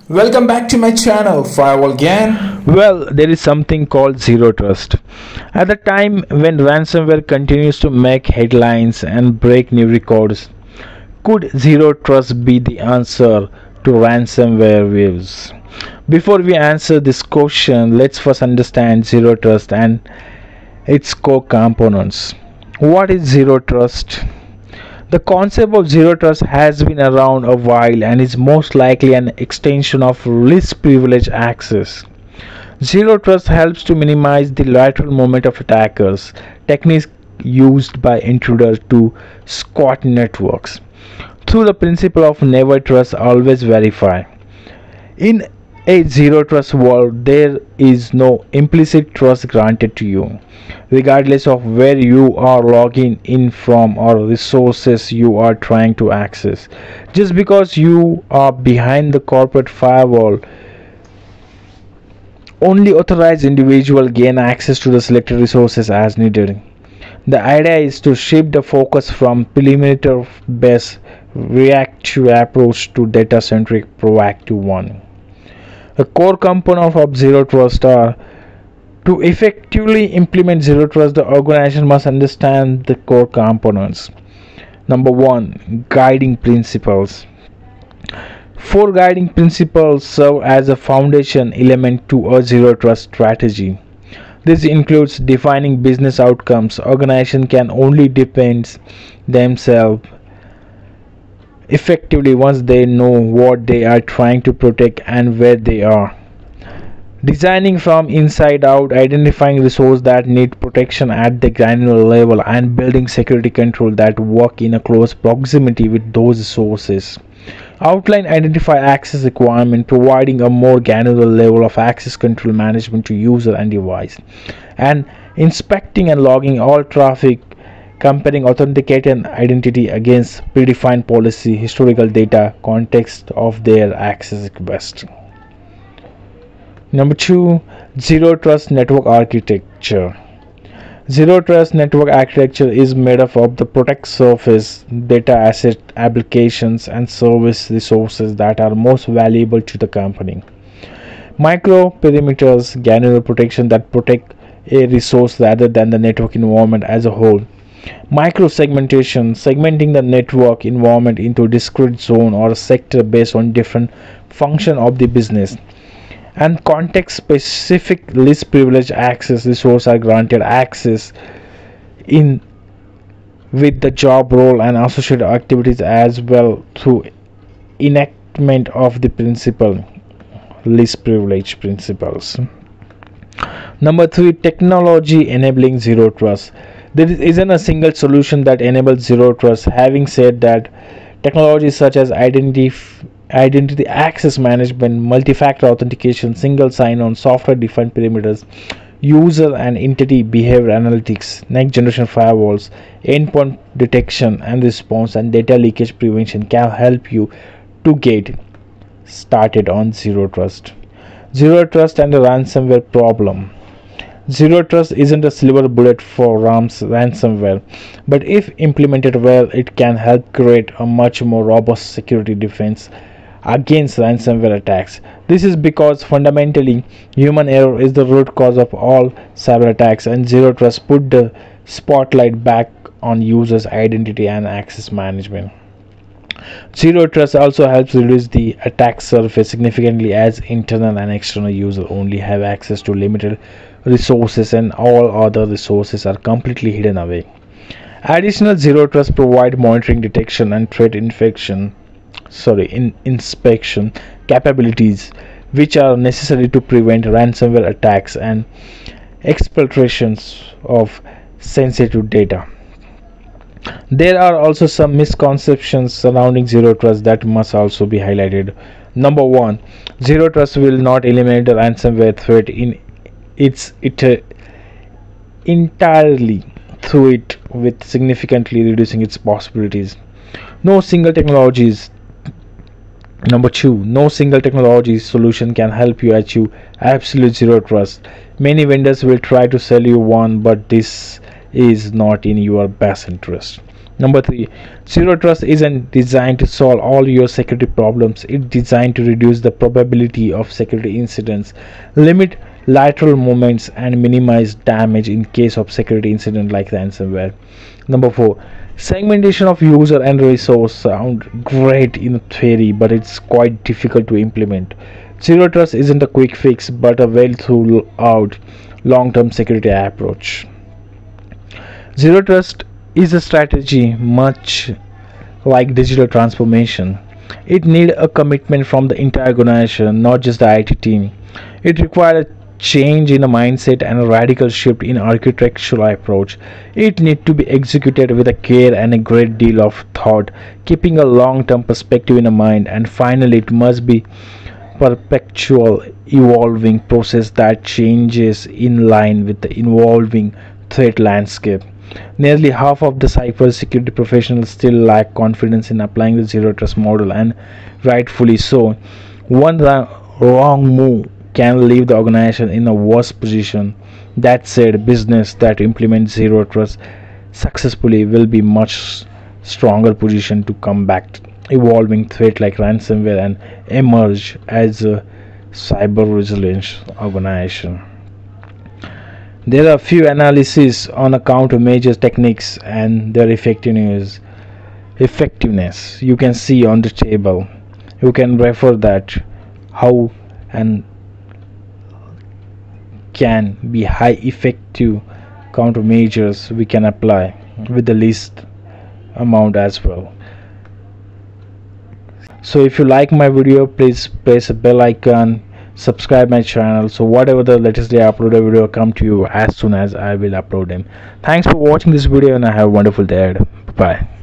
Welcome back to my channel, Firewall Gang. Well, there is something called zero trust. At the time when ransomware continues to make headlines and break new records, could zero trust be the answer to ransomware waves? Before we answer this question, let's first understand zero trust and its core components. What is zero trust? The concept of zero trust has been around a while and is most likely an extension of least privilege access. Zero trust helps to minimize the lateral movement of attackers, techniques used by intruders to squat networks. Through the principle of never trust, always verify. In a zero trust world, there is no implicit trust granted to you, regardless of where you are logging in from or resources you are trying to access. Just because you are behind the corporate firewall, only authorized individuals gain access to the selected resources as needed. The idea is to shift the focus from perimeter based reactive approach to data centric proactive one. The core components of zero trust are: to effectively implement zero trust, the organization must understand the core components. Number one, guiding principles. Four guiding principles serve as a foundation element to a zero trust strategy. This includes defining business outcomes. Organization can only defend themselves effectively once they know what they are trying to protect and where they are. Designing from inside out, identifying resources that need protection at the granular level, and building security control that work in a close proximity with those resources. Outline identify access requirement, providing a more granular level of access control management to user and device, and inspecting and logging all traffic, comparing authenticated identity against predefined policy, historical data, context of their access request. Number two, zero trust network architecture. Zero trust network architecture is made up of the protect surface, data asset, applications, and service resources that are most valuable to the company. Micro perimeters, granular protection that protect a resource rather than the network environment as a whole. Micro segmentation, segmenting the network environment into discrete zone or sector based on different function of the business. And context specific least privilege access, resources are granted access in with the job role and associated activities as well through enactment of the principle least privilege principles. Number three, technology enabling zero trust. There isn't a single solution that enables zero trust. Having said that, technologies such as identity access management, multi-factor authentication, single sign-on, software-defined perimeters, user and entity behavior analytics, next-generation firewalls, endpoint detection and response, and data leakage prevention can help you to get started on zero trust. Zero trust and the ransomware problem. Zero trust isn't a silver bullet for ransomware, but if implemented well, it can help create a much more robust security defense against ransomware attacks. This is because fundamentally human error is the root cause of all cyber attacks, and zero trust put the spotlight back on users' identity and access management. Zero trust also helps reduce the attack surface significantly, as internal and external users only have access to limited resources and all other resources are completely hidden away. Additional zero trust provide monitoring, detection, and threat inspection capabilities, which are necessary to prevent ransomware attacks and exploitations of sensitive data. There are also some misconceptions surrounding zero trust that must also be highlighted. Number one, zero trust will not eliminate the ransomware threat in its entirely through it, with significantly reducing its possibilities. No single technologies Number two, no single technology solution can help you achieve absolute zero trust. Many vendors will try to sell you one, but this is not in your best interest. Number 3, zero trust isn't designed to solve all your security problems. It's designed to reduce the probability of security incidents, limit lateral movements, and minimize damage in case of security incident like ransomware. Number 4, segmentation of user and resource sound great in theory, but it's quite difficult to implement. Zero trust isn't a quick fix, but a well thought out long-term security approach. Zero trust is a strategy much like digital transformation. It needs a commitment from the entire organization, not just the IT team. It requires a change in a mindset and a radical shift in architectural approach. It needs to be executed with a care and a great deal of thought, keeping a long-term perspective in mind. And finally, it must be perpetual evolving process that changes in line with the evolving threat landscape. Nearly half of the cybersecurity professionals still lack confidence in applying the zero trust model, and rightfully so. One wrong move can leave the organization in a worse position. That said, business that implement zero trust successfully will be much stronger position to combat evolving threat like ransomware and emerge as a cyber resilience organization. There are few analyses on a countermeasure techniques and their effectiveness you can see on the table. You can refer that how and can be high effective countermeasures we can apply with the least amount as well. So if you like my video, please press a bell icon, subscribe my channel, so whatever the latest day uploaded video come to you as soon as I will upload them. Thanks for watching this video, and I have a wonderful day ahead. Bye.